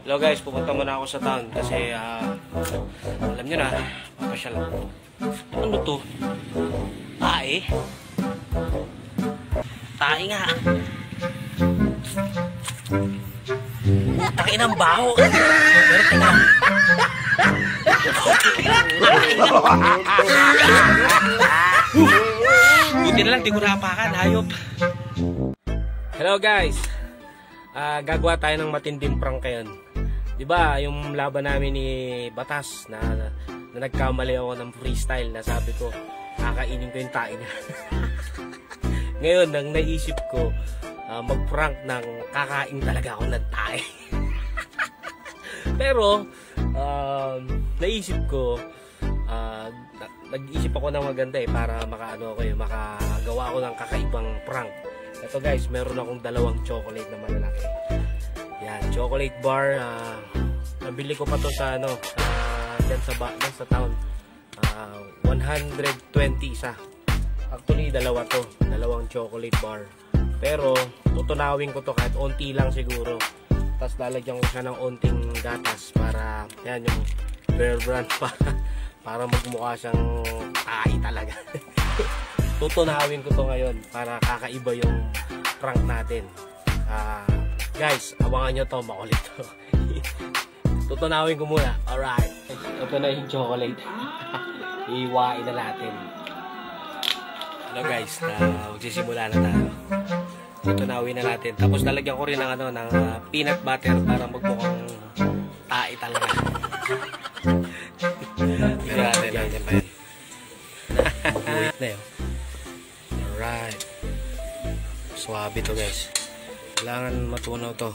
Hello guys, pupunta muna ako sa town kasi alam nyo na, papasyal ako. Ano to? Tae? Tae nga. Takin ang baho. Pero teka lang. Buti na lang, di ko napakan, hayop. Hello guys. Gagawa tayo ng matinding prank ngayon. Diba, yung laban namin ni Batas na nagkamali ako ng freestyle na sabi ko, kakainin ko yung tae niya. Ngayon, nang naisip ko, mag-prank ng kakain talaga ako ng tae. Pero, naisip ko, nag-isip ako ng maganda para makagawa ako ng kakaibang prank. Ito guys, meron akong dalawang chocolate na malalaki. Yan, chocolate bar. Nabili ko pa to sa dyan sa town. 120 isa. Actually, dalawang chocolate bar. Pero tutunawin ko to kahit onti lang siguro. Tapos lalagyan ko siya ng onting gatas para yan yung Bear Brand para magmukha siyang tae talaga. Tutunawin ko to ngayon para kakaiba yung prank natin. Guys, abangan nyo to, makulit to. Tutunawin ko muna. Alright. Ito na yung chocolate. Iiwain na natin. Hello guys, magsisimula na tayo. Tutunawin na natin. Tapos lalagyan ko rin ng peanut butter para magmukhang tae talaga. Tignan natin. Wait na yun. Alright. Swabe to guys. Kailangan matunaw to.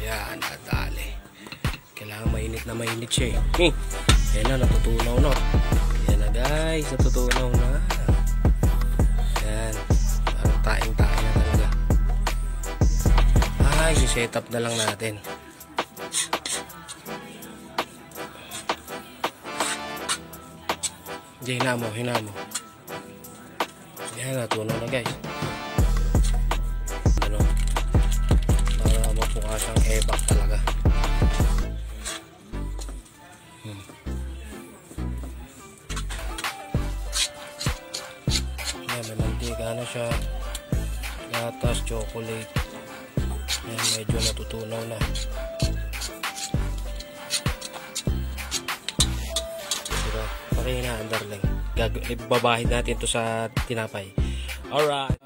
Yan, nadali. Kailangan mainit siya eh. Yan na, natutunaw na. Yan na guys, natutunaw na. Yan. Parang taing-taing na talaga. Ay, set up na lang natin. Hina mo. Yan, natunaw na guys. Para mapukha siyang ebak talaga. Yan, manantika na siya. Gatas, chocolate. Yan, medyo natutunaw na. Diba? Pakihinahan darling. Ibabahid natin to sa tinapay. Alright.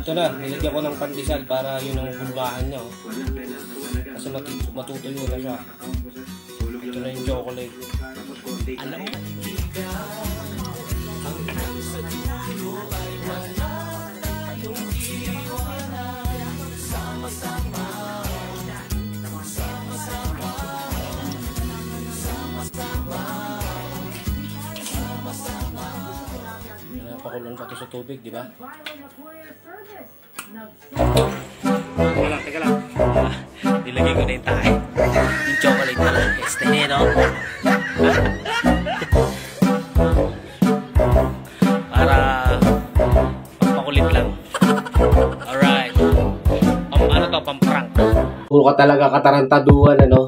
Ito na, nilagyan ko ng pandesal para yun ang hulbahan niya. Kasi matutuyo na siya. Ito na yung chocolate. Alam mo? Pakulong pa ito sa tubig, di ba? Teka lang. Nilagay ko na yung tae. Yung chocolate na lang. Estenero. Para pampakulit lang. Alright. Ano to, pamprank. Puro ka talaga katarantaduhan, ano?